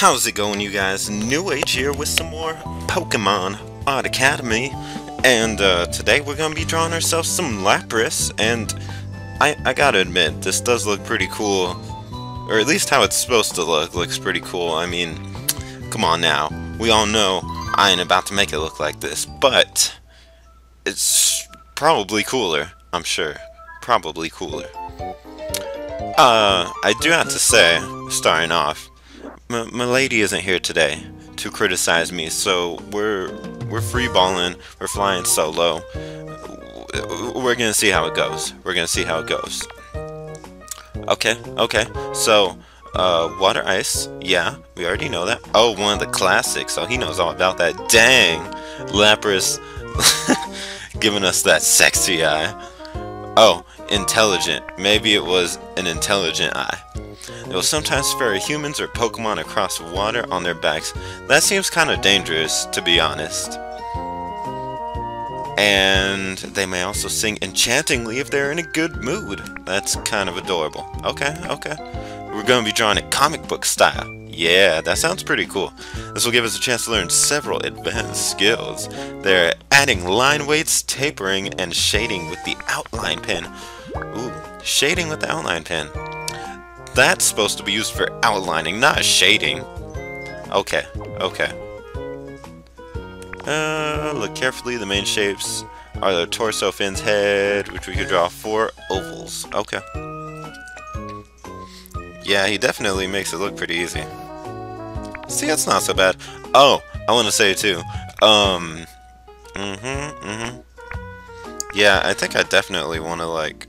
How's it going, you guys? NewAge here with some more Pokemon Art Academy, and today we're gonna be drawing ourselves some Lapras, and I gotta admit, this does look pretty cool, or at least how it's supposed to look looks pretty cool. I mean, come on now, we all know I ain't about to make it look like this, but it's probably cooler, I'm sure, probably cooler. I do have to say, starting off, my lady isn't here today to criticize me, so we're free-balling, we're flying solo. We're gonna see how it goes. We're gonna see how it goes. Okay, so, water ice, yeah, we already know that. Oh, one of the classics, so he knows all about that. Dang! Lapras giving us that sexy eye. Oh, intelligent. Maybe it was an intelligent eye. They will sometimes ferry humans or Pokemon across water on their backs. That seems kind of dangerous, to be honest. And they may also sing enchantingly if they're in a good mood. That's kind of adorable. Okay. We're going to be drawing it comic book style. Yeah, that sounds pretty cool. This will give us a chance to learn several advanced skills. They're adding line weights, tapering, and shading with the outline pen. Ooh, shading with the outline pen. That's supposed to be used for outlining, not shading. Okay. Look carefully. The main shapes are the torso, fins, head, which we could draw 4 ovals. Okay. Yeah, he definitely makes it look pretty easy. See, that's not so bad. Oh, I want to say too. Yeah, I think I definitely want to like,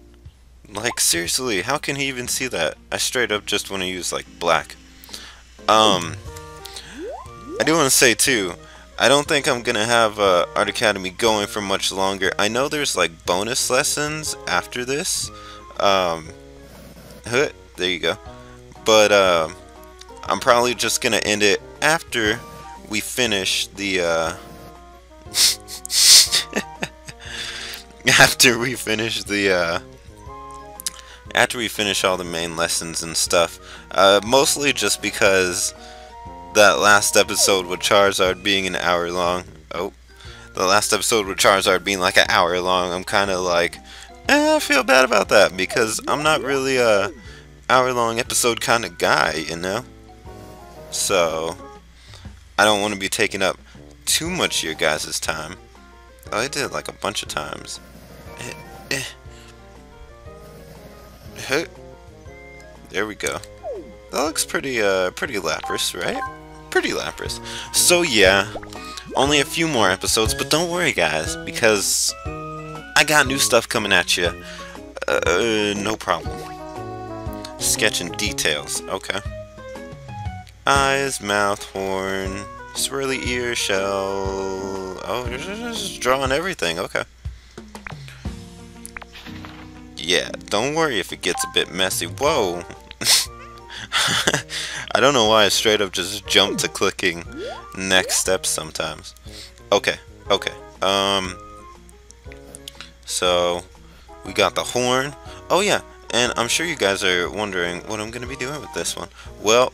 seriously, how can he even see that? I straight up just want to use like black. I do want to say too, I don't think I'm gonna have Art Academy going for much longer. I know there's like bonus lessons after this. There you go. But I'm probably just gonna end it after we finish the after we finish all the main lessons and stuff. Mostly just because that last episode with Charizard being an hour long. Oh, the last episode with Charizard being like an hour long. I'm kind of like, I feel bad about that because I'm not really a hour-long episode kind of guy, you know? So, I don't want to be taking up too much of your guys' time. Oh, I did it like a bunch of times. There we go. That looks pretty Lapras, right? Pretty Lapras. So yeah, only a few more episodes, but don't worry guys, because I got new stuff coming at you. No problem. Sketching details, okay. Eyes, mouth, horn, swirly ear, shell. Oh, you're just drawing everything, okay. Yeah, don't worry if it gets a bit messy. Whoa! I don't know why I straight up just jumped to clicking next step sometimes. Okay. So, we got the horn. Oh yeah. And I'm sure you guys are wondering what I'm going to be doing with this one. Well,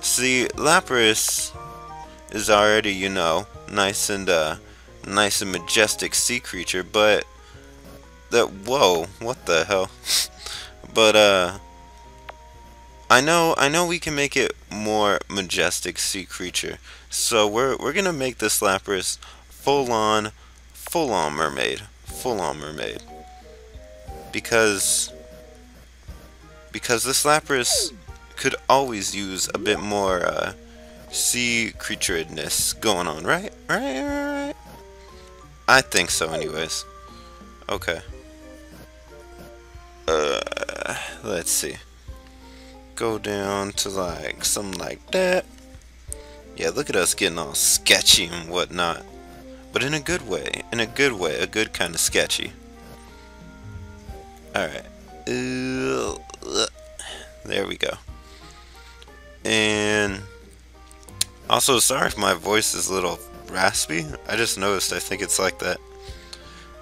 see, Lapras is already, you know, nice and majestic sea creature, but whoa, what the hell? But I know we can make it more majestic sea creature. So we're going to make this Lapras full on mermaid. Because this Lapras could always use a bit more sea creaturedness going on, right? Right? I think so anyways. Okay. Let's see. Go down to like something like that. Yeah, look at us getting all sketchy and whatnot. But in a good way. A good kind of sketchy. Alright. There we go. And also, sorry if my voice is a little raspy. I just noticed, I think it's like that.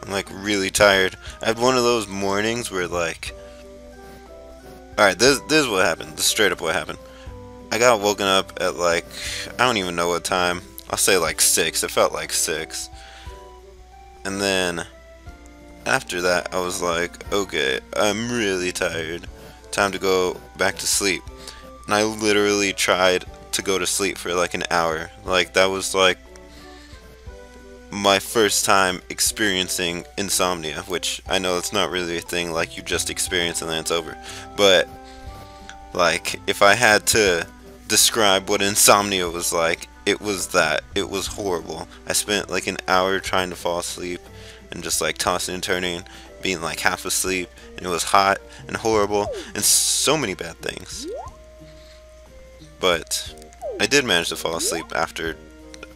I'm like really tired. I had one of those mornings where like... Alright, this is what happened. This is straight up what happened. I got woken up at like, I don't even know what time. I'll say like 6. It felt like 6. And then after that, I was like, okay, I'm really tired. Time to go back to sleep. And I literally tried to go to sleep for like an hour. Like, that was like my first time experiencing insomnia, which I know it's not really a thing like you just experience and then it's over. But like, if I had to describe what insomnia was like, it was that. It was horrible. I spent like an hour trying to fall asleep and just like tossing and turning, being like half asleep, and it was hot and horrible and so many bad things. But I did manage to fall asleep after,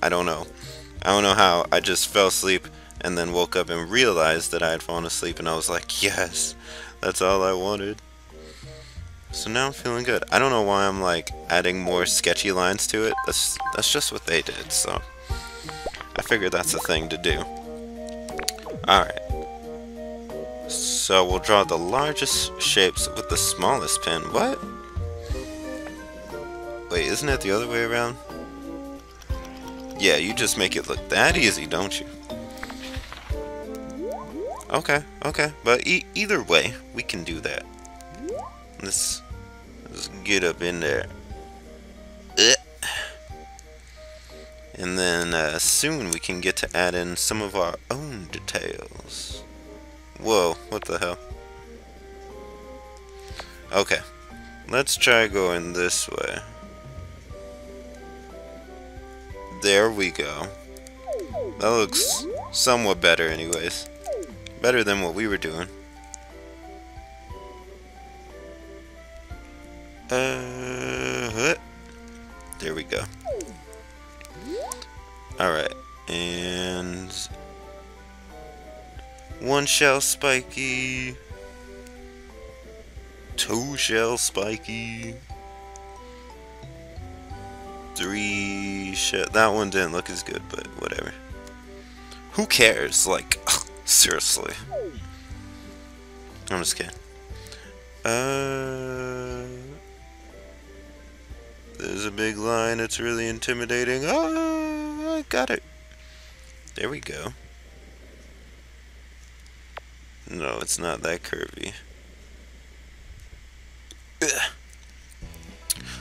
I don't know how. I just fell asleep and then woke up and realized that I had fallen asleep, and I was like, yes, that's all I wanted. So now I'm feeling good. I don't know why I'm like adding more sketchy lines to it. That's just what they did, so I figured that's a thing to do. Alright. So we'll draw the largest shapes with the smallest pen. What? Wait, isn't it the other way around? Yeah, you just make it look that easy, don't you? Okay, but either way, we can do that. Let's get up in there. And then soon we can get to add in some of our own details. Whoa, what the hell? Okay, let's try going this way. There we go. That looks somewhat better anyways. Better than what we were doing. There we go. Alright, and 1 shell spiky, 2 shell spiky, 3 shell. That one didn't look as good, but whatever. Who cares? Like, seriously. I'm just kidding. There's a big line. It's really intimidating. Oh, I got it. There we go. No, it's not that curvy. Ugh.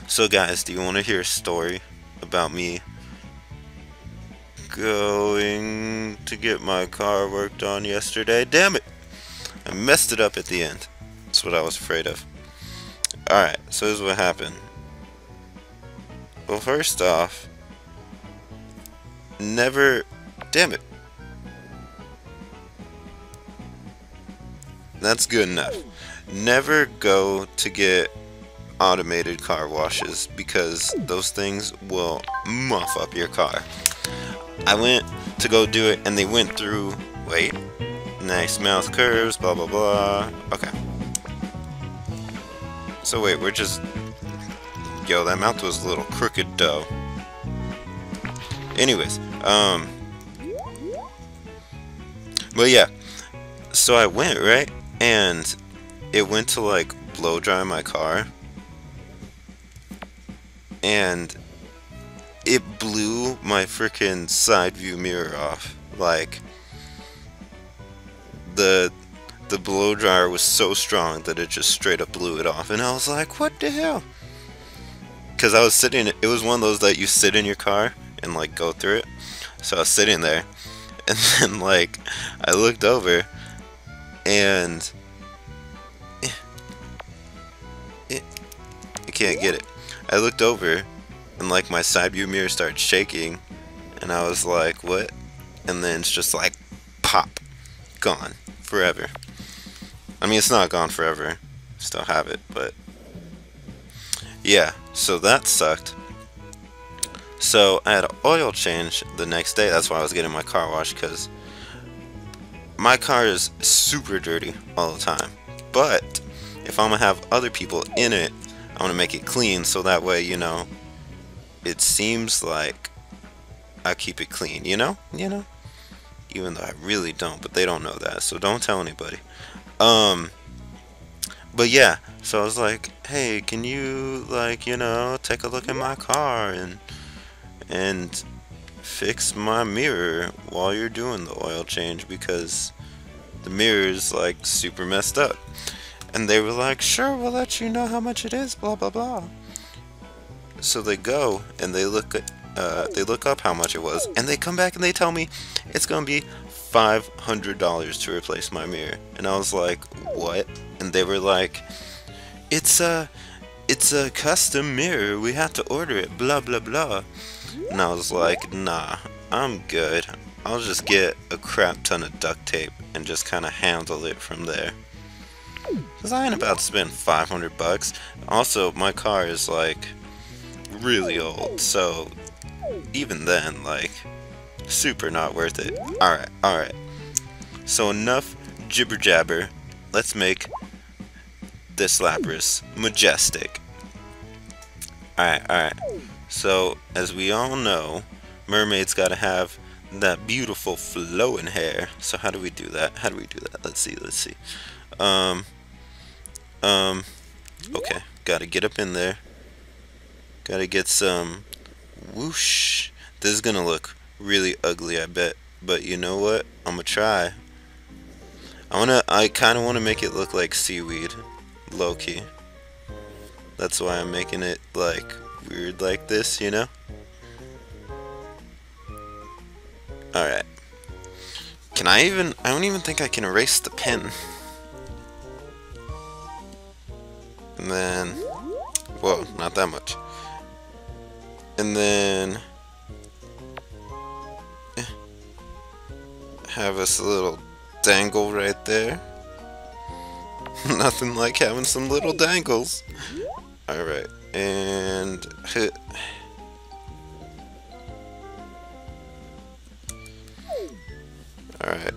So guys, do you want to hear a story about me going to get my car worked on yesterday? Damn it! I messed it up at the end. That's what I was afraid of. Alright, so here's what happened. Well, first off, never... Damn it. That's good enough. Never go to get automated car washes, because those things will muff up your car. I went to go do it and they went through... Wait. Nice mouth curves, blah blah blah. Okay. So wait, we're just... Yo, that mouth was a little crooked though. Anyways, but yeah. So I went, right? And it went to like blow dry my car. And it blew my freaking side view mirror off. Like, the blow dryer was so strong that it just straight up blew it off. And I was like, what the hell? Because I was sitting, it was one of those that you sit in your car and like go through it. So I was sitting there, and then like I looked over, and I can't get it. I looked over, and like my side view mirror started shaking, and I was like, what? And then it's just like pop, gone forever. I mean, it's not gone forever, still have it, but yeah, so that sucked. So I had an oil change the next day. That's why I was getting my car washed, because my car is super dirty all the time. But if I'm gonna have other people in it, I want to make it clean, so that way, you know, it seems like I keep it clean, you know? Even though I really don't, but they don't know that, so don't tell anybody. But yeah, So I was like, hey, can you, like, you know, take a look at my car and fix my mirror while you're doing the oil change, because the mirror is like super messed up. And they were like, sure, we'll let you know how much it is, blah blah blah. So they go and they look up how much it was, and they come back and they tell me it's gonna be $500 to replace my mirror. And I was like, what? And they were like, it's a custom mirror, we have to order it, blah blah blah. And I was like, nah, I'm good. I'll just get a crap ton of duct tape and just kind of handle it from there. Cause I ain't about to spend 500 bucks. Also, my car is like really old, so even then, like, super not worth it. Alright, alright. So enough jibber jabber. Let's make this Lapras majestic. Alright, alright. So, as we all know, mermaids gotta have that beautiful flowing hair. So how do we do that? How do we do that? Let's see, let's see. Okay, gotta get up in there. Gotta get some whoosh. This is gonna look really ugly, I bet. But you know what? I'm gonna try. I kinda wanna make it look like seaweed. Low-key. That's why I'm making it like weird like this, you know? Alright. I don't even think I can erase the pen. And then, whoa, not that much. And then, have us a little dangle right there. Nothing like having some little dangles. Alright, and alright,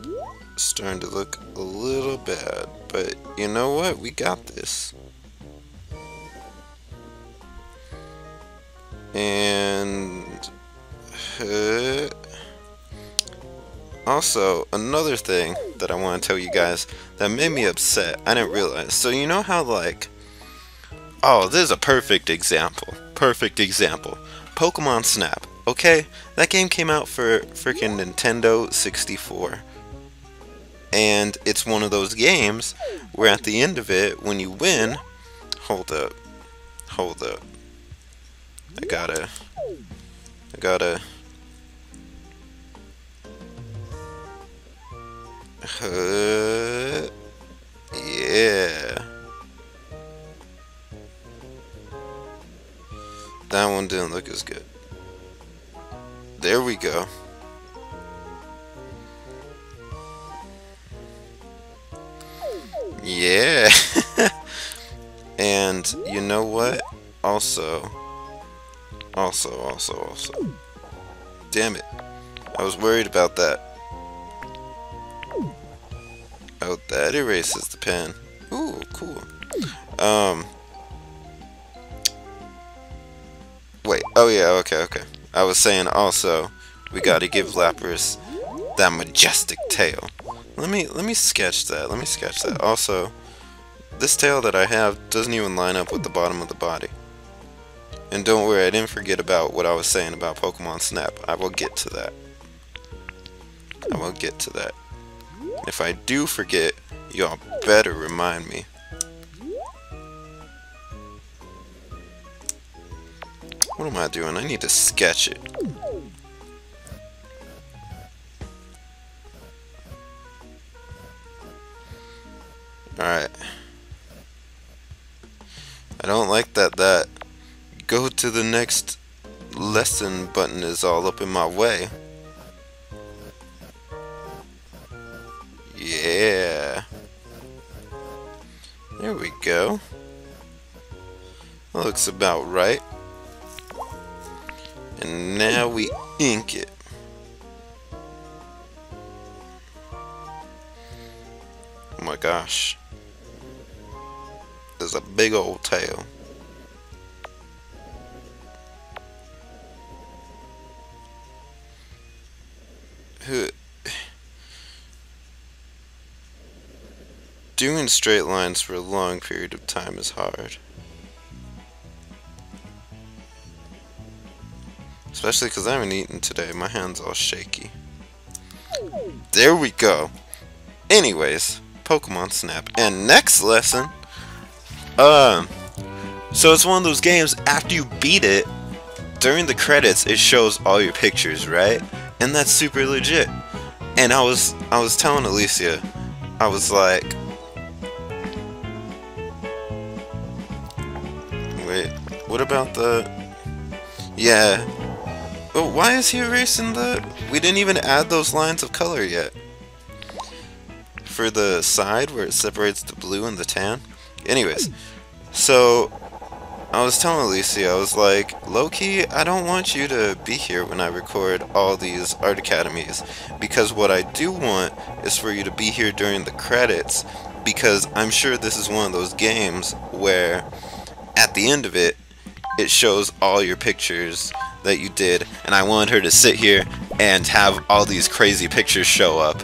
starting to look a little bad, but you know what? We got this. And also, another thing that I want to tell you guys that made me upset, I didn't realize. So you know how, like, oh, this is a perfect example. Perfect example. Pokemon Snap. Okay, that game came out for freaking Nintendo 64. And it's one of those games where at the end of it, when you win, hold up. I gotta yeah. That one didn't look as good. There we go. Yeah. And you know what? Also. Damn it. I was worried about that. Oh, that erases the pen. Ooh, cool. Wait. Oh yeah, okay. I was saying also, we gotta give Lapras that majestic tail. Let me sketch that. Also, this tail that I have doesn't even line up with the bottom of the body. And don't worry, I didn't forget about what I was saying about Pokemon Snap. I will get to that. If I do forget, y'all better remind me. What am I doing? I need to sketch it. Alright. I don't like that go to the next lesson button is all up in my way. Yeah. There we go. Looks about right. And now we ink it. Oh my gosh. There's a big old tail. Doing straight lines for a long period of time is hard. Especially because I haven't eaten today. My hand's all shaky. There we go. Anyways, Pokemon Snap. And next lesson. So it's one of those games, after you beat it, during the credits, it shows all your pictures, right? And that's super legit. And I was telling Alicia, I was like, wait, what about the... Yeah. Oh, why is he erasing the... We didn't even add those lines of color yet. For the side where it separates the blue and the tan. Anyways, so I was telling Alicia, I was like, low-key, I don't want you to be here when I record all these art academies, because what I do want is for you to be here during the credits, because I'm sure this is one of those games where at the end of it, it shows all your pictures that you did, and I wanted her to sit here and have all these crazy pictures show up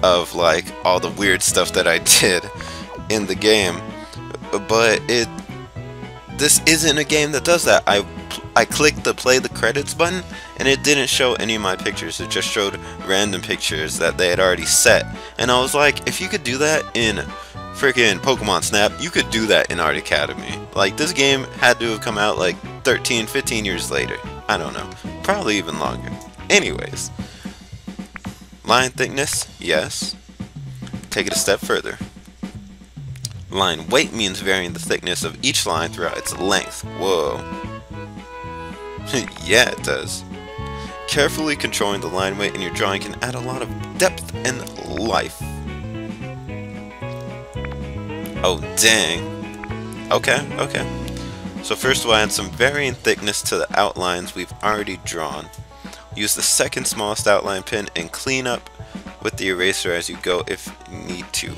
of like all the weird stuff that I did in the game. But this isn't a game that does that. I clicked the play the credits button and it didn't show any of my pictures. It just showed random pictures that they had already set. And I was like, if you could do that in freaking Pokemon Snap, you could do that in Art Academy. Like, this game had to have come out like 13, 15 years later. I don't know. Probably even longer. Anyways. Line thickness, yes. Take it a step further. Line weight means varying the thickness of each line throughout its length. Whoa. Yeah, it does. Carefully controlling the line weight in your drawing can add a lot of depth and life. Oh, dang. Okay. So first we'll add some varying thickness to the outlines we've already drawn. Use the second smallest outline pen and clean up with the eraser as you go if you need to.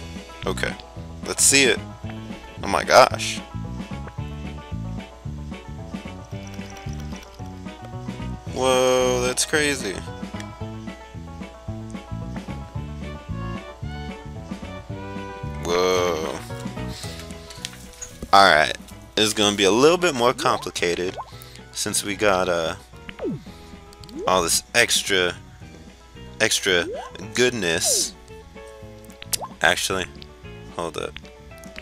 Okay, let's see it. Oh my gosh. Whoa, that's crazy. Whoa. Alright, it's gonna be a little bit more complicated since we got all this extra goodness. Actually, hold up.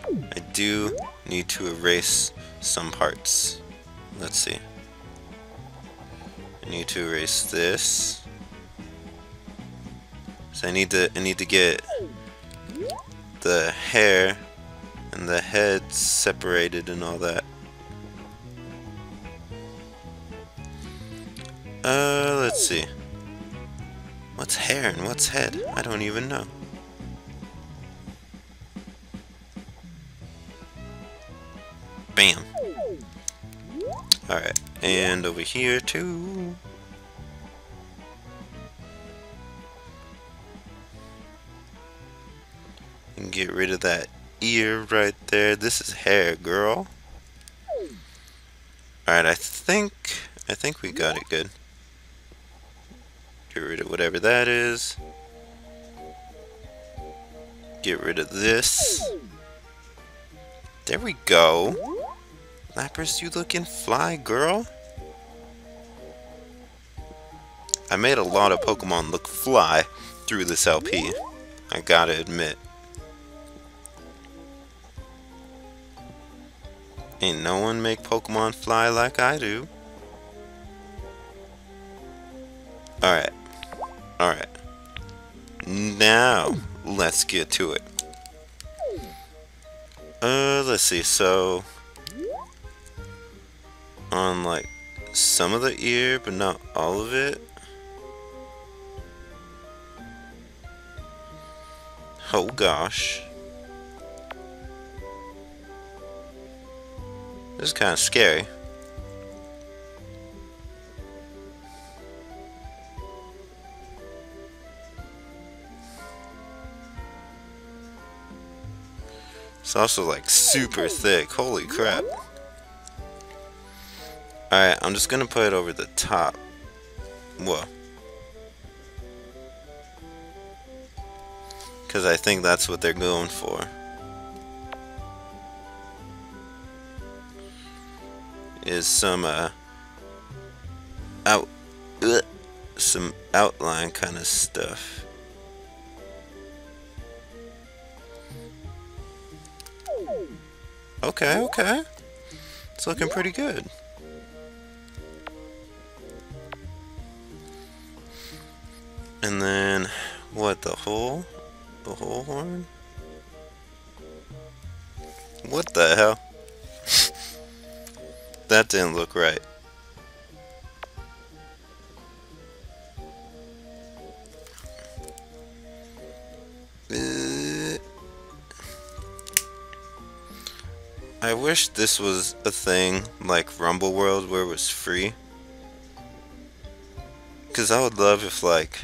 I do need to erase some parts. Let's see. I need to erase this. So I need to get the hair and the head separated and all that. Let's see. What's hair and what's head? I don't even know. Bam. Alright, and over here too. And get rid of that ear right there. This is hair, girl. Alright, I think we got it good. Get rid of whatever that is. Get rid of this. There we go. Lapras, you looking fly, girl. I made a lot of Pokemon look fly through this LP. I gotta admit. Ain't no one make Pokemon fly like I do. Alright. Alright. Now, let's get to it. Let's see, so... on, like, some of the ear, but not all of it. Oh gosh. This is kind of scary. It's also like super thick. Holy crap. Alright, I'm just gonna put it over the top. Whoa. Because I think that's what they're going for. is some some outline kind of stuff. Okay, okay. It's looking pretty good. And then, what, the whole horn? What the hell? That didn't look right. I wish this was a thing like Rumble World where it was free. Cause I would love if like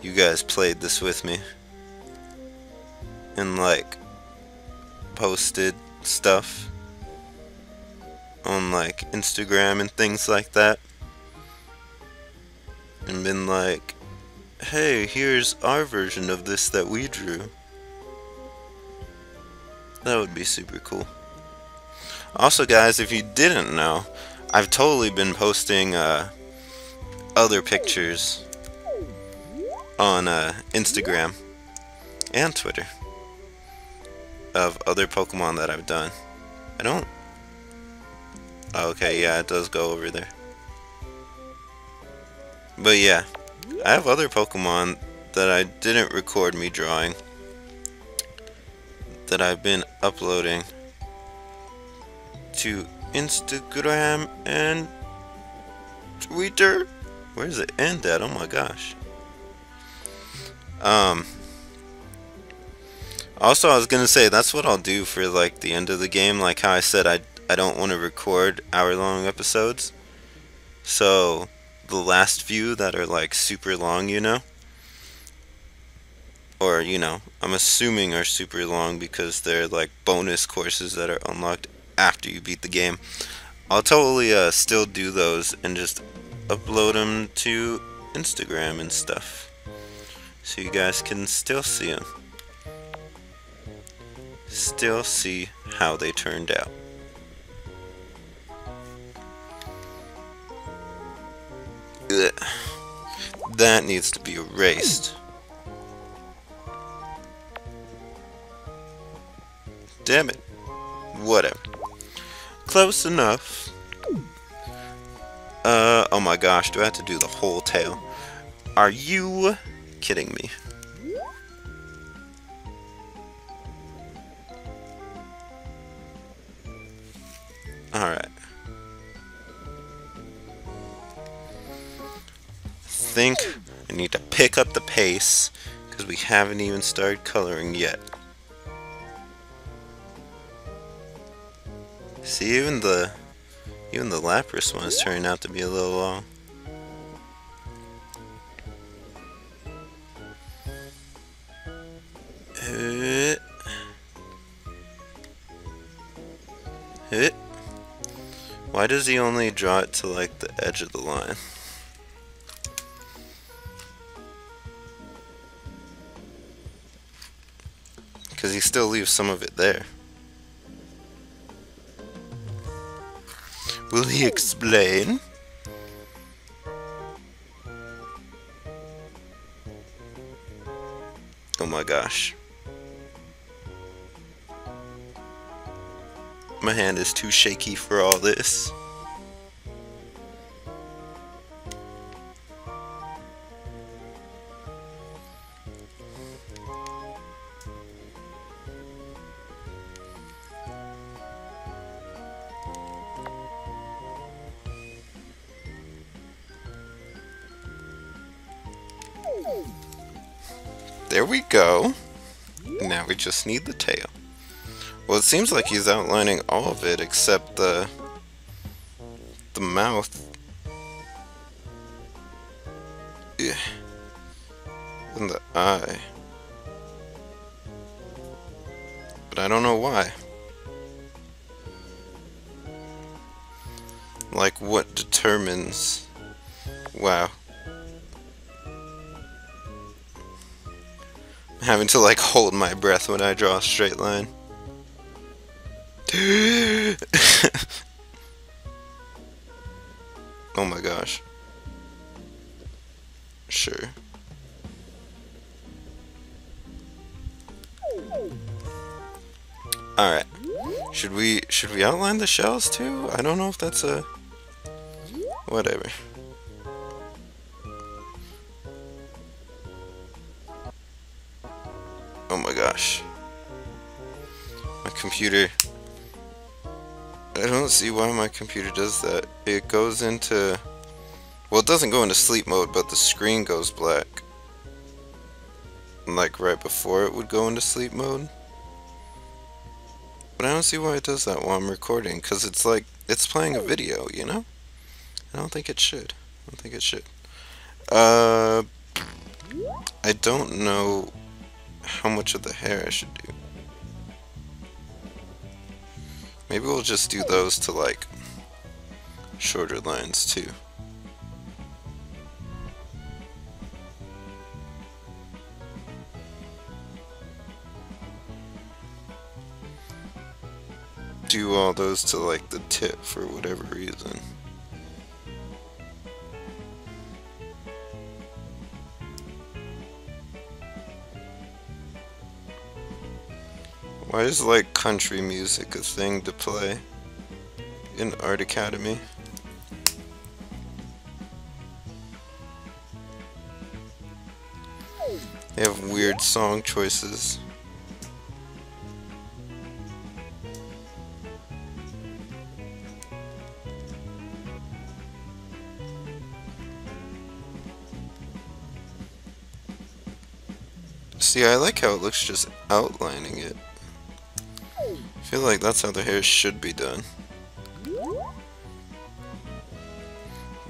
you guys played this with me and like posted stuff on like Instagram and things like that and been like, hey, here's our version of this that we drew. That would be super cool. Also guys, if you didn't know, I've totally been posting other pictures on Instagram and Twitter of other Pokemon that I've done. I don't... Okay, yeah, it does go over there. But yeah, I have other Pokemon that I didn't record me drawing that I've been uploading to Instagram and Twitter. Where's the end at? Oh my gosh. Also, I was gonna say that's what I'll do for like the end of the game. Like how I said, I don't want to record hour-long episodes. So the last few that are like super long, you know, or you know, I'm assuming are super long because they're like bonus courses that are unlocked after you beat the game. I'll totally still do those and just upload them to Instagram and stuff, so you guys can still see them. Still see how they turned out. Ugh. That needs to be erased. Damn it. Whatever. Close enough. Oh my gosh, do I have to do the whole tail? Are you kidding me? Alright. Think I need to pick up the pace because we haven't even started coloring yet. See, even the Lapras one is turning out to be a little long. Why does he only draw it to like the edge of the line? Because he still leaves some of it there. Will he explain? Oh my gosh. My hand is too shaky for all this. There we go. Now we just need the tail. Well, it seems like he's outlining all of it except the mouth. Yeah. And the eye. But I don't know why. Like, what determines... Wow. I'm having to, like, hold my breath when I draw a straight line. Oh my gosh. Sure. Alright. Should we outline the shells too? I don't know if that's a whatever. Oh my gosh. My computer. I don't see why my computer does that. It goes into, well, it doesn't go into sleep mode, but the screen goes black. Like right before it would go into sleep mode. But I don't see why it does that while I'm recording, because it's like, it's playing a video, you know? I don't think it should. I don't think it should. I don't know how much of the hair I should do. Maybe we'll just do those to like shorter lines too. Do all those to like the tip for whatever reason. Why is like country music a thing to play in Art Academy? They have weird song choices. See, I like how it looks just outlining it. I feel like that's how the hair should be done.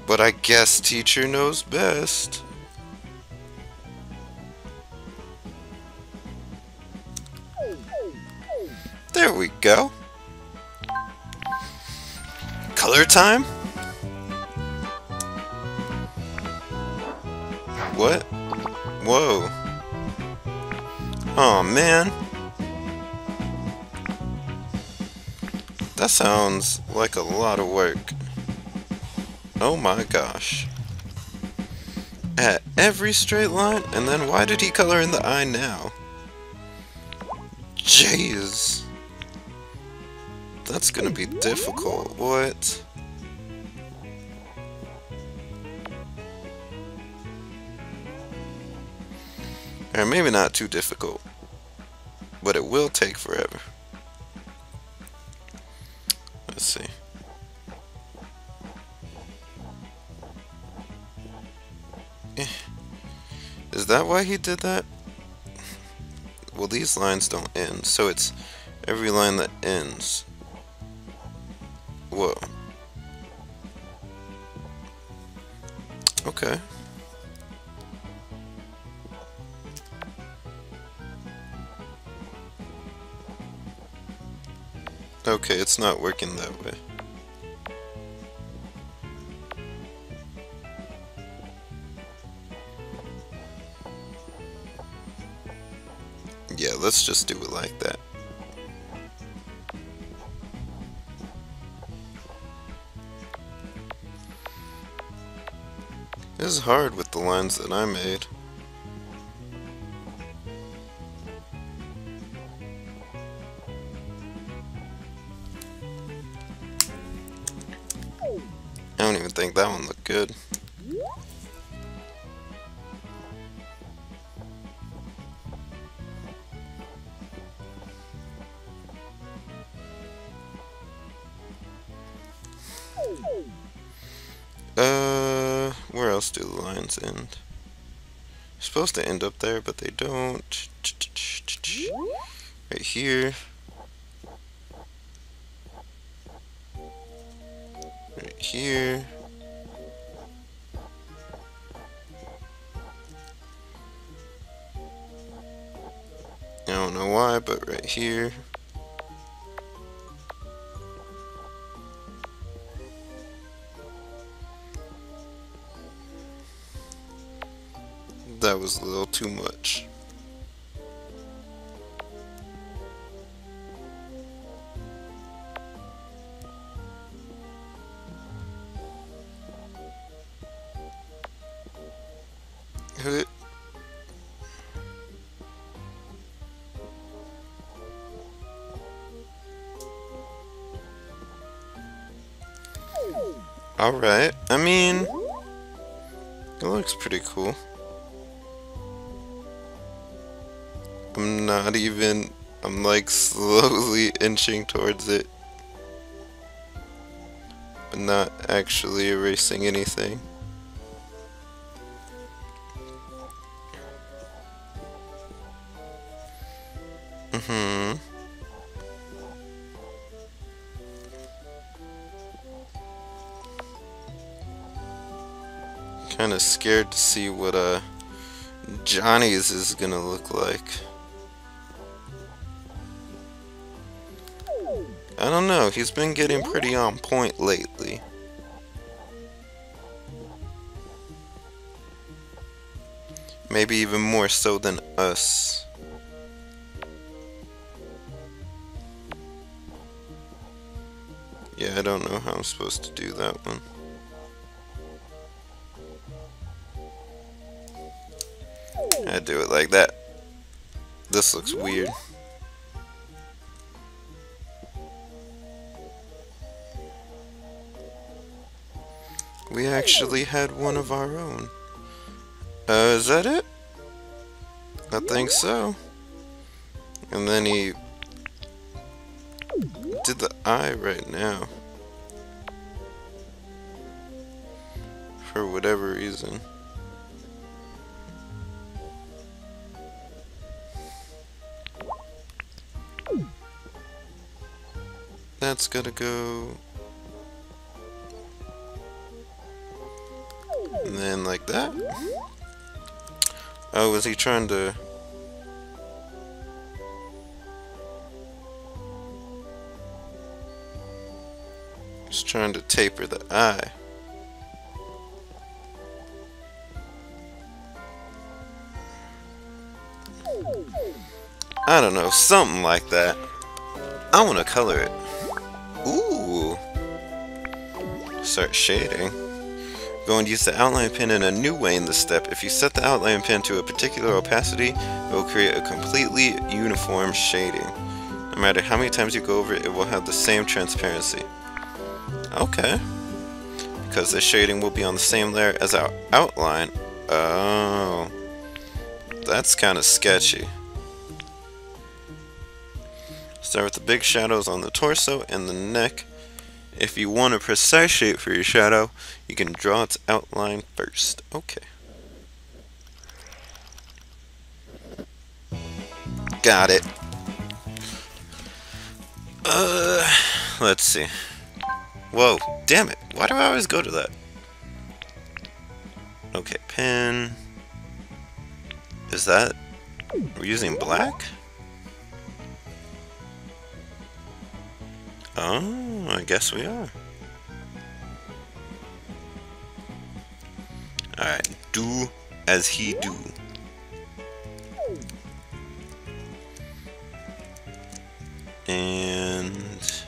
But I guess teacher knows best. There we go. Color time? What? Whoa. Oh man. That sounds like a lot of work. Oh my gosh. At every straight line? And then why did he color in the eye now? Jeez. That's gonna be difficult. What? Or maybe not too difficult. But it will take forever. Let's see. Is that why he did that? Well, these lines don't end, so it's every line that ends. Whoa. Okay. Okay, it's not working that way. Yeah, let's just do it like that. This is hard with the lines that I made. I don't even think that one looked good. Where else do the lines end? They're supposed to end up there, but they don't. Right here. Right here. I don't know why, but right here. That was a little too much. Alright, I mean, it looks pretty cool. I'm like slowly inching towards it, but not actually erasing anything. Kinda scared to see what Johnny's is gonna look like. I don't know, he's been getting pretty on point lately. Maybe even more so than us. Yeah, I don't know how I'm supposed to do that one. I do it like that. This looks weird. We actually had one of our own. Is that it? I think so. And then he did the eye right now. For whatever reason. That's gotta go. And then like that. Oh, was he trying to... Just trying to taper the eye. I don't know, something like that. I want to color it. Ooh. Start shading. Go and use the outline pen in a new way in this step. If you set the outline pen to a particular opacity, it will create a completely uniform shading. No matter how many times you go over it, it will have the same transparency. Okay. Because the shading will be on the same layer as our outline. Oh. That's kind of sketchy. Start with the big shadows on the torso and the neck. If you want a precise shape for your shadow, you can draw its outline first. Okay. Got it. Let's see. Whoa, damn it. Why do I always go to that? Okay, pen. Is that... We're using black? Oh, I guess we are. Alright, do as he do. And...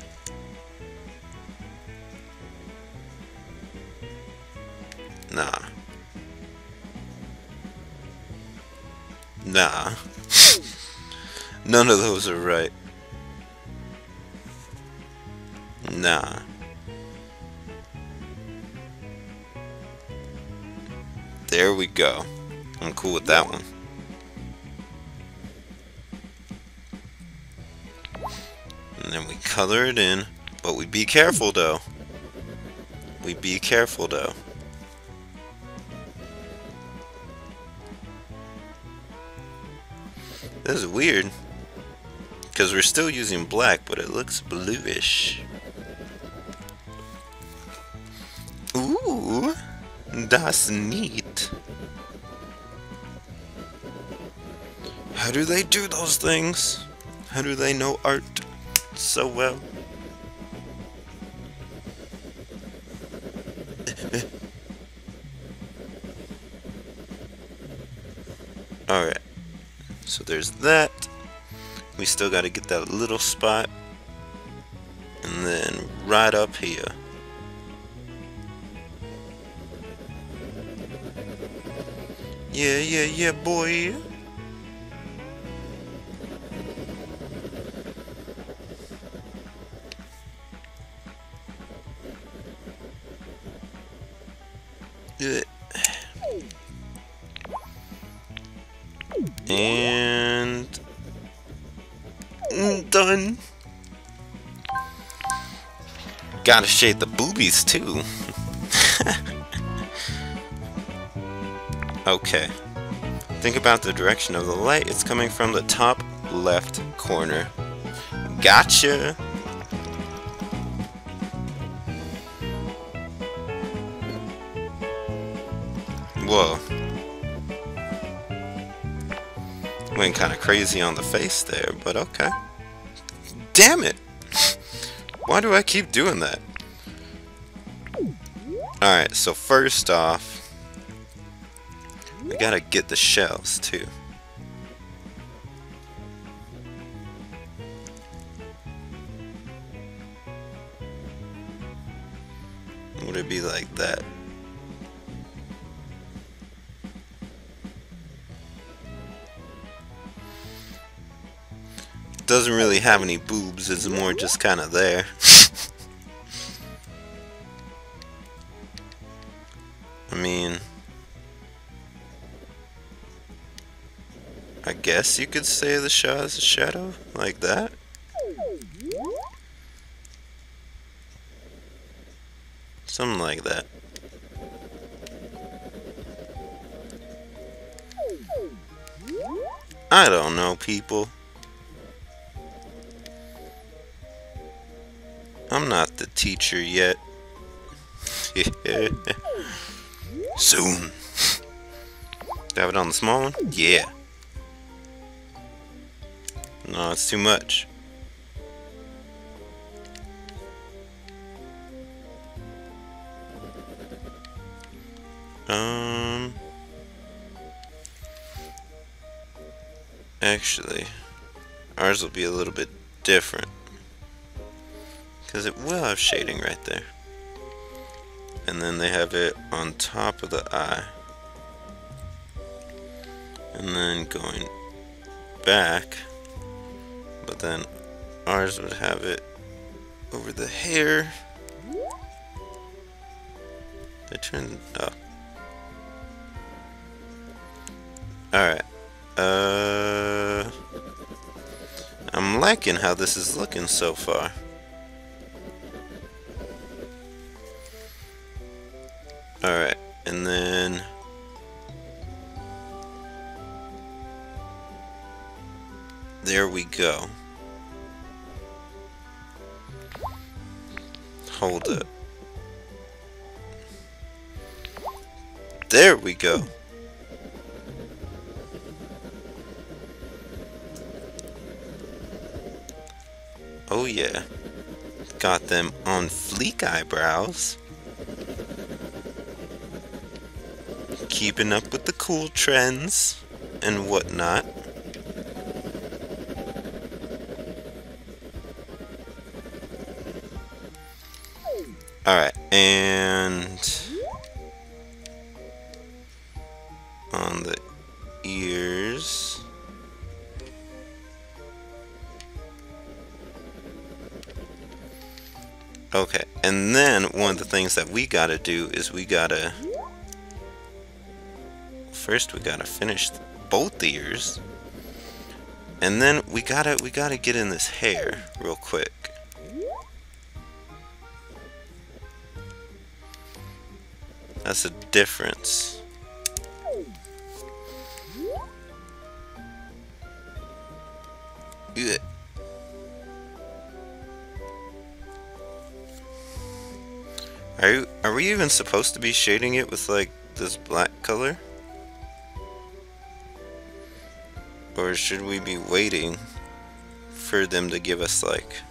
Nah. Nah. None of those are right. Nah. There we go. I'm cool with that one. And then we color it in. But we be careful though. We be careful though. This is weird. Because we're still using black, but it looks bluish. Ooh, that's neat. How do they do those things? How do they know art so well? Alright, so there's that. We still gotta get that little spot. And then right up here. Yeah, yeah, yeah, boy. And done. Gotta shade the boobies too. Okay. Think about the direction of the light. It's coming from the top left corner. Gotcha! Whoa. Went kind of crazy on the face there, but okay. Damn it! Why do I keep doing that? Alright, so first off, we gotta get the shells too. Would it be like that? Doesn't really have any boobs, it's more just kind of there. I mean, I guess you could say the shot is a shadow, like that. Something like that. I don't know, people. I'm not the teacher yet. Soon. Do I have it on the small one? Yeah. No, it's too much. Actually, ours will be a little bit different. Because it will have shading right there. And then they have it on top of the eye. And then going back. But then ours would have it over the hair. They turned up. Alright. I'm liking how this is looking so far. Alright, and then there we go. Hold up. There we go. Oh yeah. Got them on fleek eyebrows. Keeping up with the cool trends and whatnot. Alright, and on the ears. Okay, and then one of the things that we gotta do is first we gotta finish both ears, and then we gotta get in this hair real quick. That's a difference. Yeah. Are we even supposed to be shading it with like this black color? Or should we be waiting for them to give us like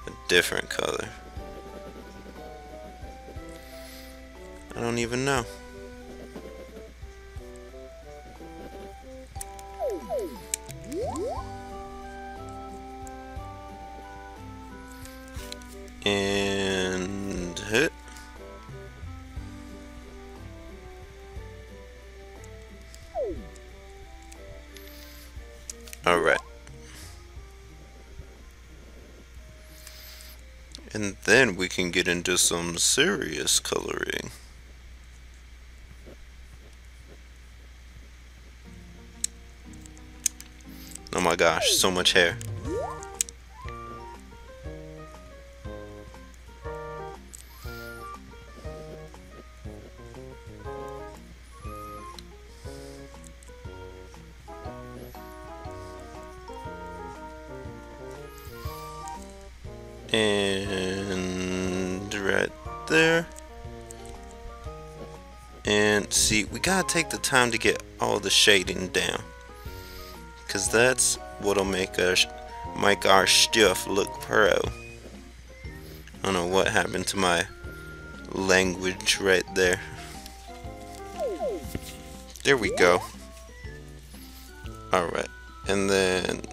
a different color? I don't even know. And hit. All right. And then we can get into some serious coloring. Oh my gosh, so much hair. And right there. And see, we gotta take the time to get all the shading down, cause that's what'll make our stuff look pro. I don't know what happened to my language right there. There we go. Alright, and then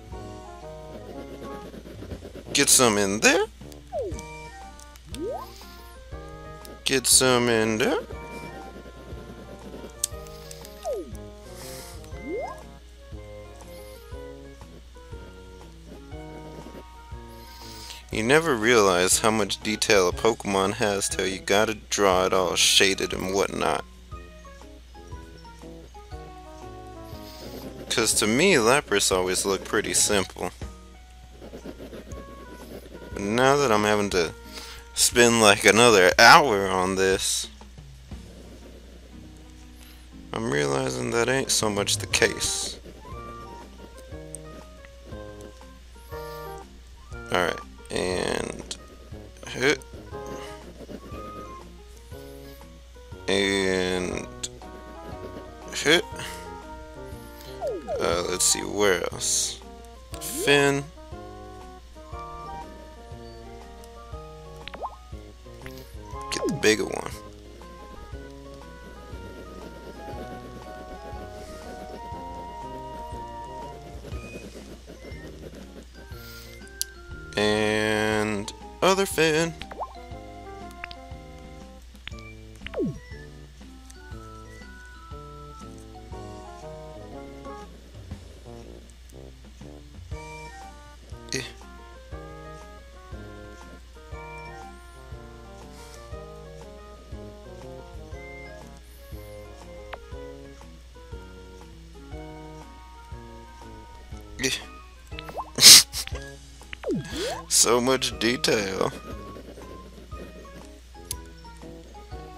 get some in there. Get some in there. You never realize how much detail a Pokemon has till you gotta draw it all shaded and whatnot. Cause to me, Lapras always looked pretty simple. But now that I'm having to spend like another hour on this, I'm realizing that ain't so much the case. Alright, and hit. And hit. Let's see, where else? Fin. Get the bigger one. And other fin. So much detail.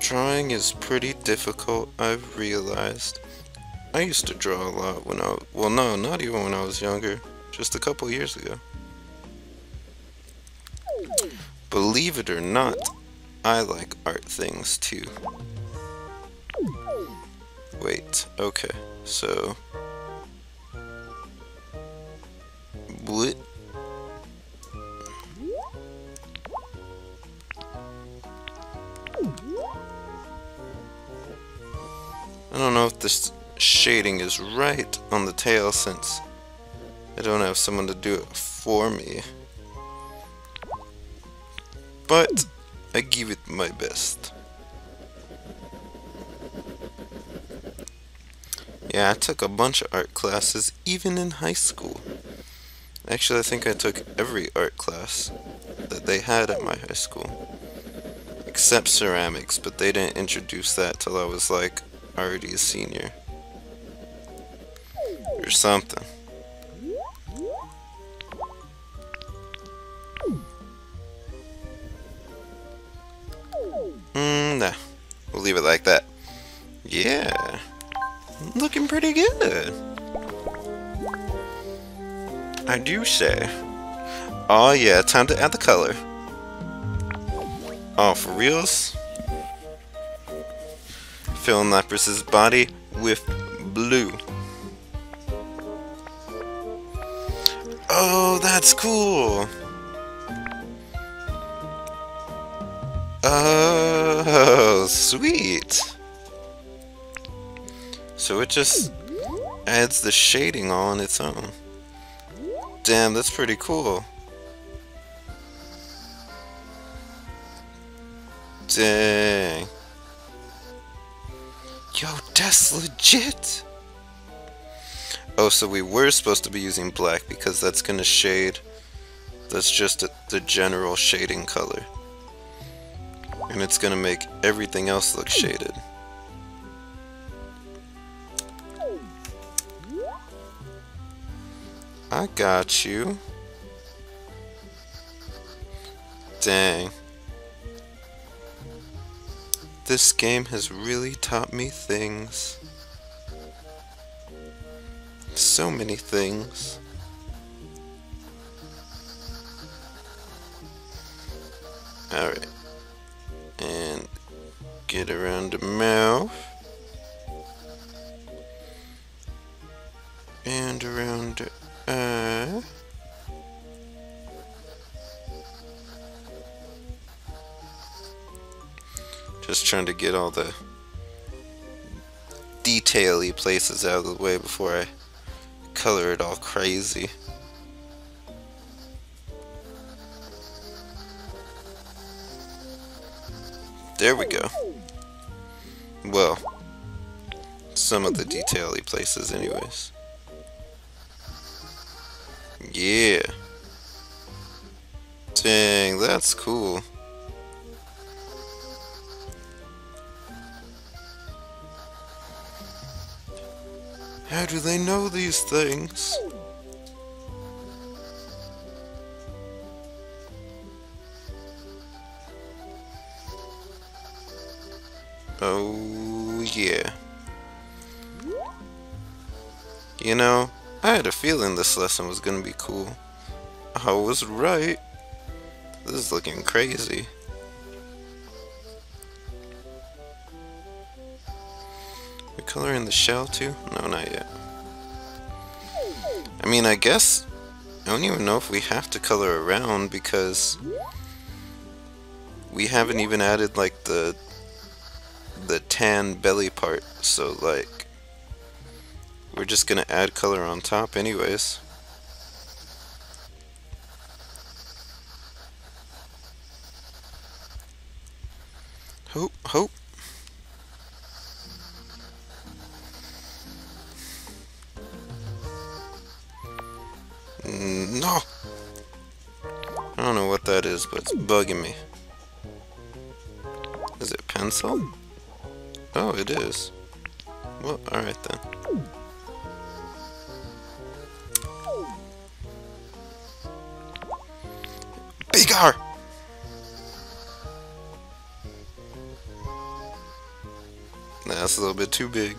Drawing is pretty difficult, I've realized. I used to draw a lot when well, no, not even when I was younger. Just a couple years ago. Believe it or not, I like art things too. Wait, okay, so... What? I don't know if this shading is right on the tail since I don't have someone to do it for me. But I give it my best. Yeah, I took a bunch of art classes even in high school. Actually, I think I took every art class that they had at my high school. Except ceramics, but they didn't introduce that till I was like already a senior. Or something. Nah. We'll leave it like that. Yeah. Looking pretty good. I do say. Oh yeah, time to add the color. Oh, for reals? Filling Lapras' body with blue. Oh, that's cool. Oh, sweet. So it just adds the shading all on its own. Damn, that's pretty cool. Dang. Yo, that's legit! Oh, so we were supposed to be using black because that's gonna shade. That's just the general shading color. And it's gonna make everything else look shaded. I got you. Dang. This game has really taught me things. So many things. Alright. And get around the mouth. And around the eye. Just trying to get all the detail-y places out of the way before I color it all crazy. There we go. Well, some of the detail-y places anyways. Yeah. Dang, that's cool. How do they know these things? Oh, yeah. You know, I had a feeling this lesson was gonna be cool. I was right. This is looking crazy. We're coloring the shell too? No, not yet. I mean, I guess I don't even know if we have to color around because we haven't even added like the tan belly part, so like we're just gonna add color on top anyways. Hope, hope. No! I don't know what that is, but it's bugging me. Is it pencil? Oh, it is. Well, alright then. Bigger! That's a little bit too big.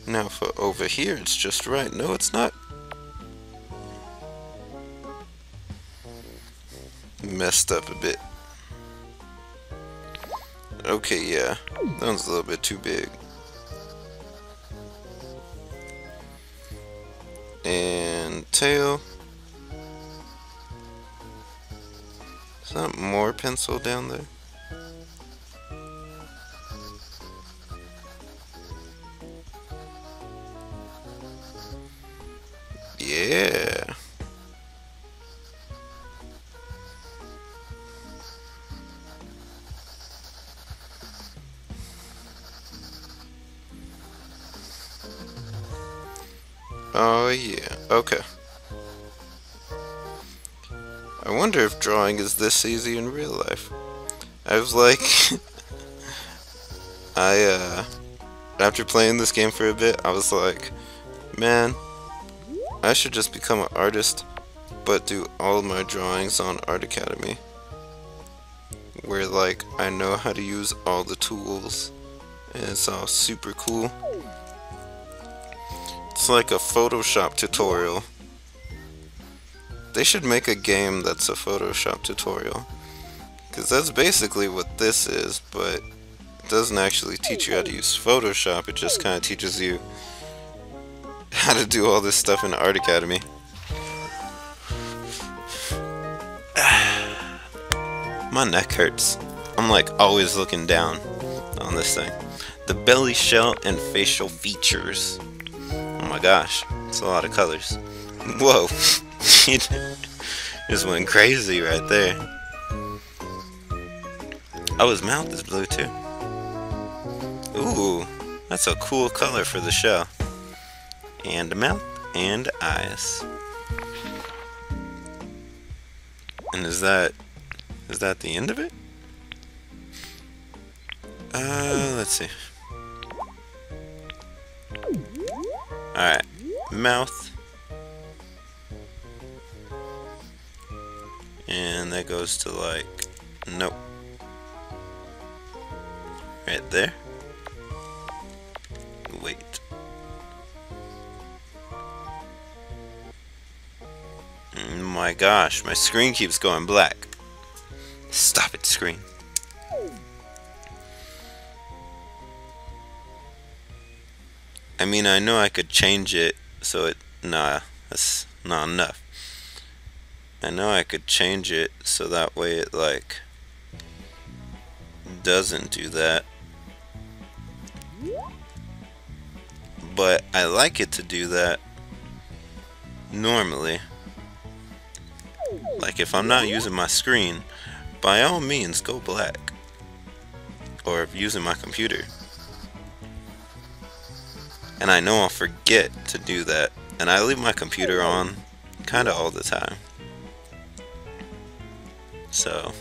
Now for over here, it's just right. No, it's not. Messed up a bit. Okay, yeah. That one's a little bit too big. And tail. Is that more pencil down there? Yeah. Oh yeah, okay. I wonder if drawing is this easy in real life. I was like, after playing this game for a bit, I was like, man, I should just become an artist, but do all my drawings on Art Academy. Where like, I know how to use all the tools, and it's all super cool. It's like a Photoshop tutorial. They should make a game that's a Photoshop tutorial. Because that's basically what this is, but it doesn't actually teach you how to use Photoshop, it just kind of teaches you how to do all this stuff in Art Academy. My neck hurts. I'm like always looking down on this thing. The belly shell and facial features. Oh my gosh, it's a lot of colors. Whoa, just went crazy right there. Oh, his mouth is blue too. Ooh, that's a cool color for the shell. And the mouth and eyes. And is that the end of it? Let's see. Alright, mouth. And that goes to like, nope. Right there. Wait. My gosh, my screen keeps going black. Stop it, screen. I mean, I know I could change it so it... Nah, that's not enough. I know I could change it so that way it, like, doesn't do that. But I like it to do that normally. Like, if I'm not using my screen, by all means, go black. Or if using my computer. And I know I'll forget to do that. And I leave my computer on kinda all the time. So...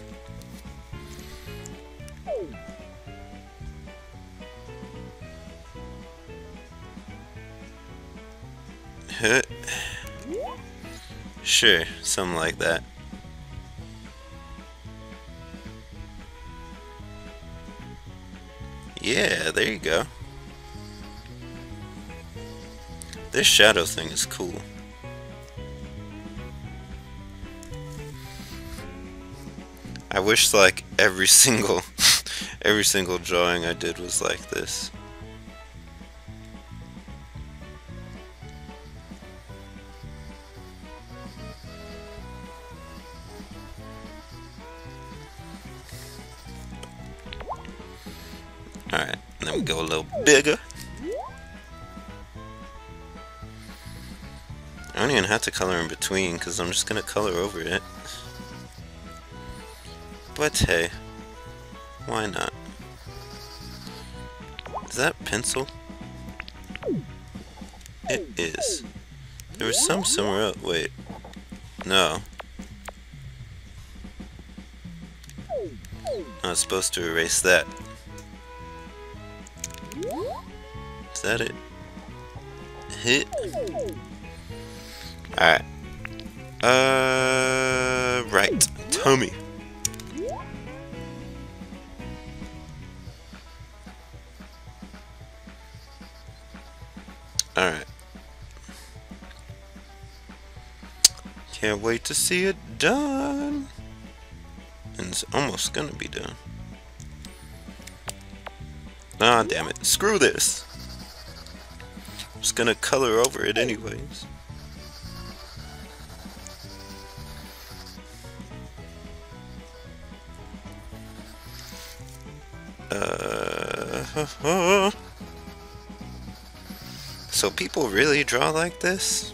Sure, something like that. Yeah, there you go. This shadow thing is cool. I wish like every single drawing I did was like this. Alright, then we go a little bigger. I don't even have to color in between because I'm just gonna color over it. But hey, why not? Is that pencil? It is. There was some somewhere else. Wait. No. I was supposed to erase that. Is that it? Hit. Alright. Right. Tummy. Alright. Can't wait to see it done. And it's almost gonna be done. Ah, damn it. Screw this. I'm just gonna color over it anyways. So people really draw like this?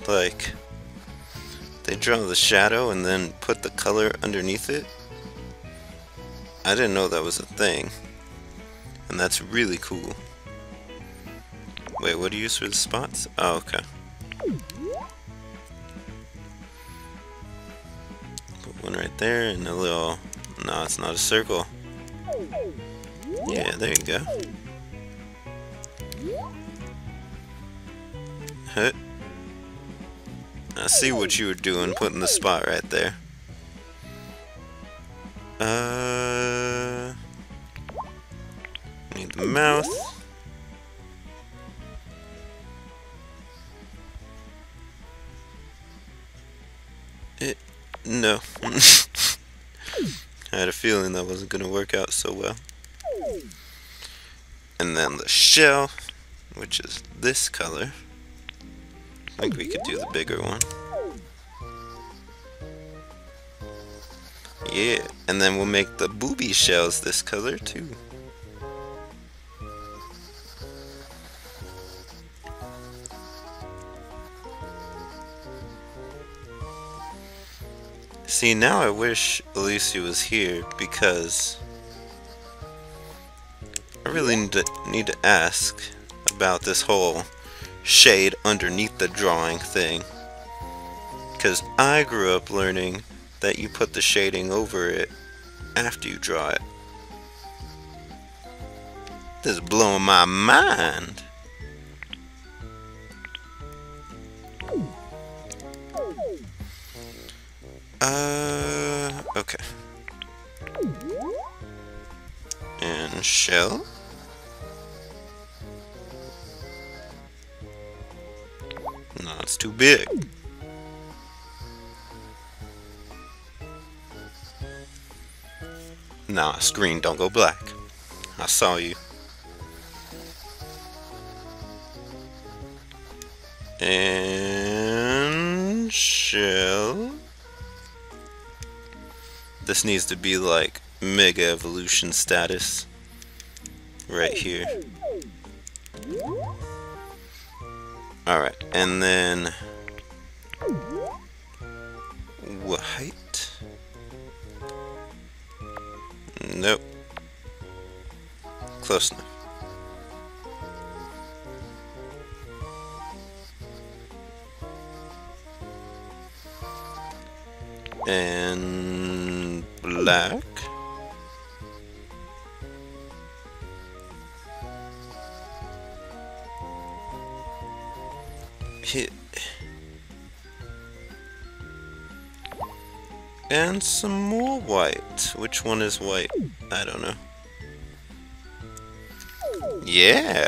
Like, they draw the shadow and then put the color underneath it? I didn't know that was a thing. And that's really cool. Wait, what do you use for the spots? Oh, okay. Put one right there and a little... No, it's not a circle. Yeah, there you go. Huh. I see what you were doing, putting the spot right there. Need the mouth. No. I had a feeling that wasn't gonna work out so well. And then the shell, which is this color. I think we could do the bigger one. Yeah, and then we'll make the booby shells this color too. See, now I wish Alicia was here because I really need to ask about this whole shade underneath the drawing thing. Because I grew up learning that you put the shading over it after you draw it. This is blowing my mind. Okay. And shell. No, it's too big. Nah, screen, don't go black. I saw you. And shell. This needs to be like Mega Evolution status right here. Alright, and then white. Nope. Close enough. And black. Hit. And some more white. Which one is white? I don't know. Yeah!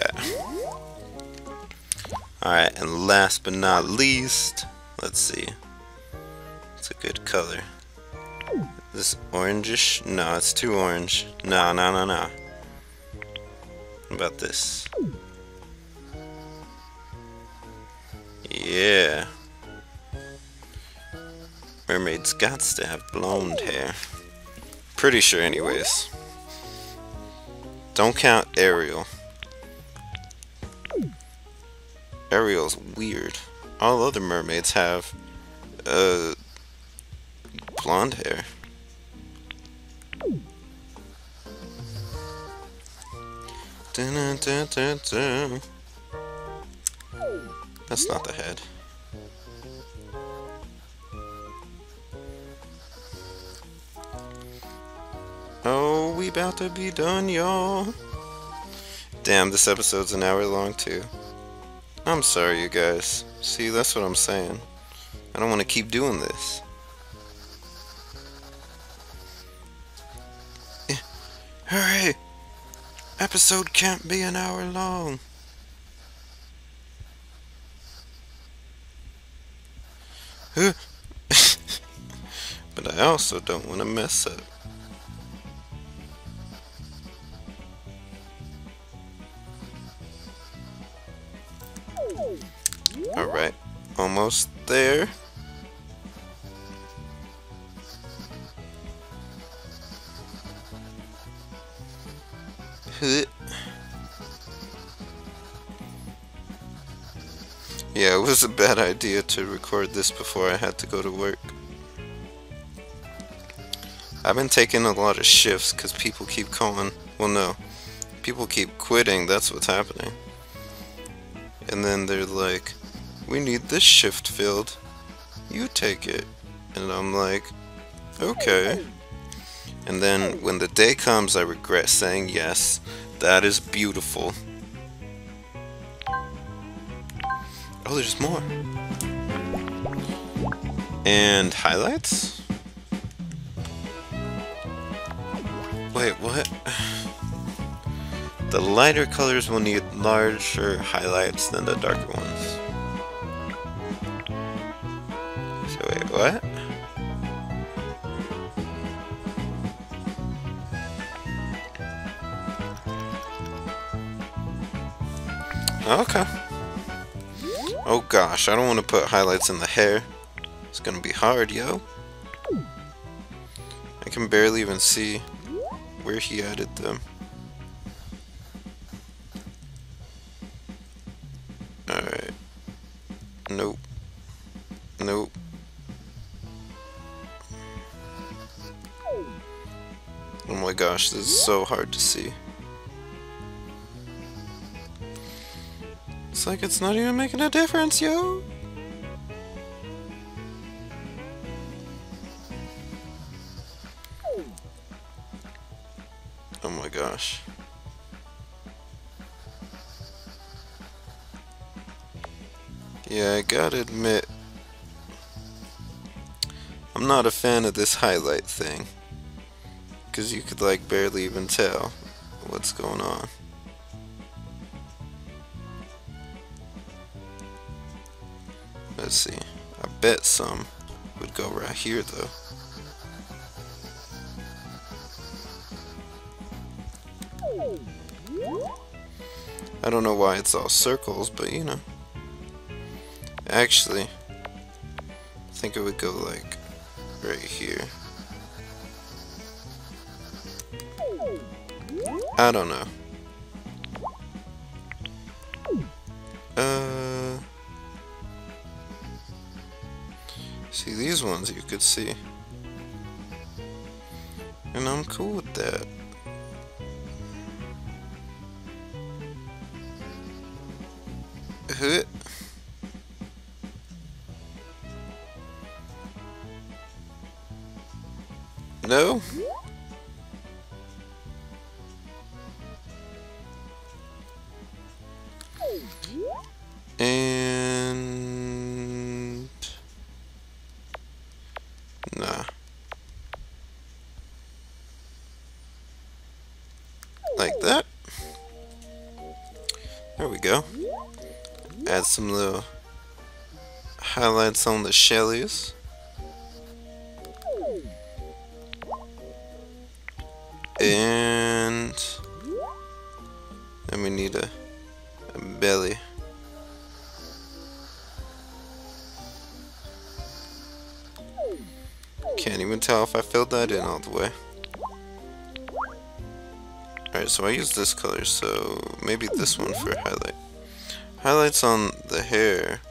Alright, and last but not least, let's see. It's a good color. This orangish? No, it's too orange. No. What about this? Yeah. Mermaids gots to have blonde hair. Pretty sure anyways. Don't count Ariel. Ariel's weird. All other mermaids have blonde hair. Dun, dun, dun, dun. That's not the head. Oh, we about to be done, y'all. Damn, this episode's an hour long too. I'm sorry, you guys. See, that's what I'm saying. I don't want to keep doing this. Hurry! Episode can't be an hour long. But I also don't want to mess up. Alright, almost there. Yeah, it was a bad idea to record this before I had to go to work. I've been taking a lot of shifts because people keep calling. Well, no. People keep quitting, that's what's happening. And then they're like, we need this shift filled. You take it. And I'm like, okay. And then when the day comes, I regret saying yes. That is beautiful. Oh, there's more. And highlights? Wait, what? The lighter colors will need larger highlights than the darker ones. So wait, what? Okay. Oh gosh, I don't want to put highlights in the hair. It's gonna be hard, yo. I can barely even see where he added them. Alright. Nope. Nope. Oh my gosh, this is so hard to see. It's like it's not even making a difference, yo. my gosh. Yeah, I gotta admit, I'm not a fan of this highlight thing, because you could like barely even tell what's going on. Let's see, I bet some would go right here though. I don't know why it's all circles, but you know. Actually, I think it would go like right here. I don't know. See, these ones you could see. And I'm cool with that. No? And nah. Like that. There we go. Add some little highlights on the shellies. And then we need a belly. Can't even tell if I filled that in all the way. Alright, so I use this color, so maybe this one for highlight. Highlights on the hair.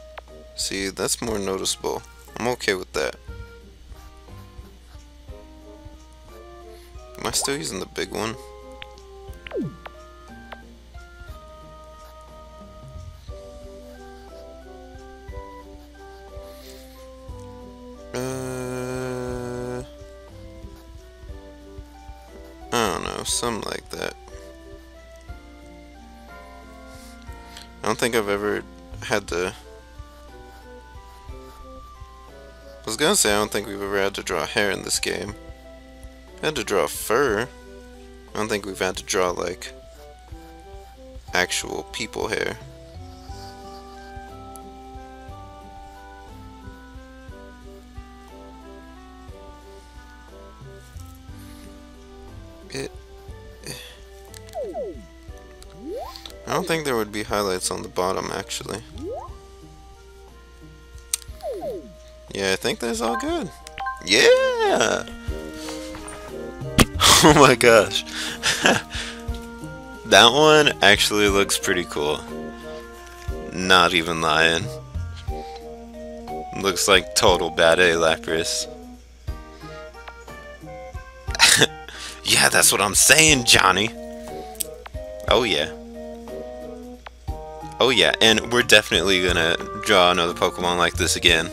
See, that's more noticeable. I'm okay with that. Am I still using the big one? I don't know, something like that. I don't think I've ever had to... I was gonna say I don't think we've ever had to draw hair in this game. I had to draw fur. I don't think we've had to draw like actual people hair. I don't think there would be highlights on the bottom actually. Yeah, I think that's all good. Yeah! Oh my gosh. That one actually looks pretty cool. Not even lying. Looks like total bad A Lapras. Yeah, that's what I'm saying, Johnny. Oh yeah. Oh yeah, and we're definitely gonna draw another Pokemon like this again.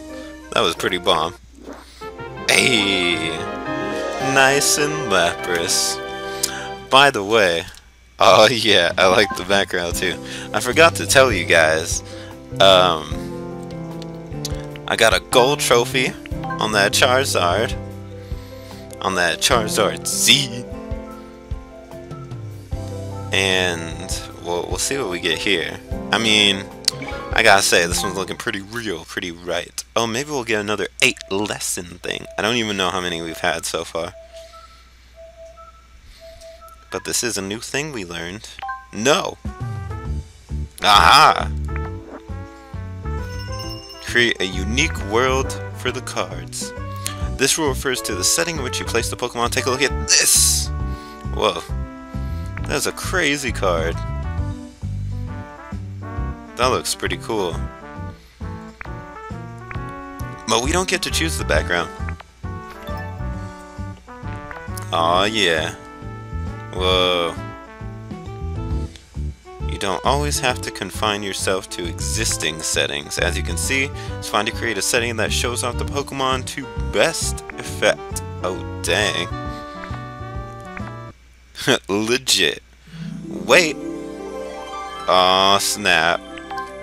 That was pretty bomb. Hey! Nice and Lapras. By the way, oh yeah, I like the background too. I forgot to tell you guys, I got a gold trophy on that Charizard. On that Charizard Z. And we'll see what we get here. I mean, I gotta say, this one's looking pretty real, pretty right. Oh, maybe we'll get another 8 lesson thing. I don't even know how many we've had so far. But this is a new thing we learned. No! Aha! Create a unique world for the cards. This rule refers to the setting in which you place the Pokemon. Take a look at this! Whoa. That's a crazy card. That looks pretty cool. But we don't get to choose the background. Aw, yeah. Whoa. You don't always have to confine yourself to existing settings. As you can see, it's fine to create a setting that shows off the Pokemon to best effect. Oh, dang. Legit. Wait. Aw, snap.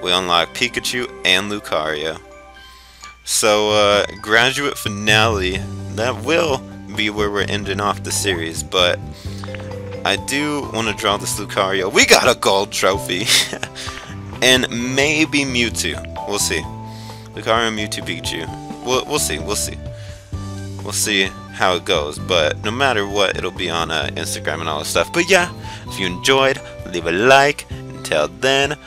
We unlock Pikachu and Lucario. So, graduate finale, that will be where we're ending off the series, but I do want to draw this Lucario. We got a gold trophy! And maybe Mewtwo. We'll see. Lucario, Mewtwo, Pikachu. We'll see. We'll see how it goes, but no matter what, it'll be on Instagram and all that stuff. But yeah, if you enjoyed, leave a like. Until then,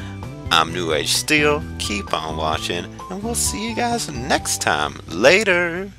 I'm NewAgeSteel. Keep on watching, and we'll see you guys next time. Later!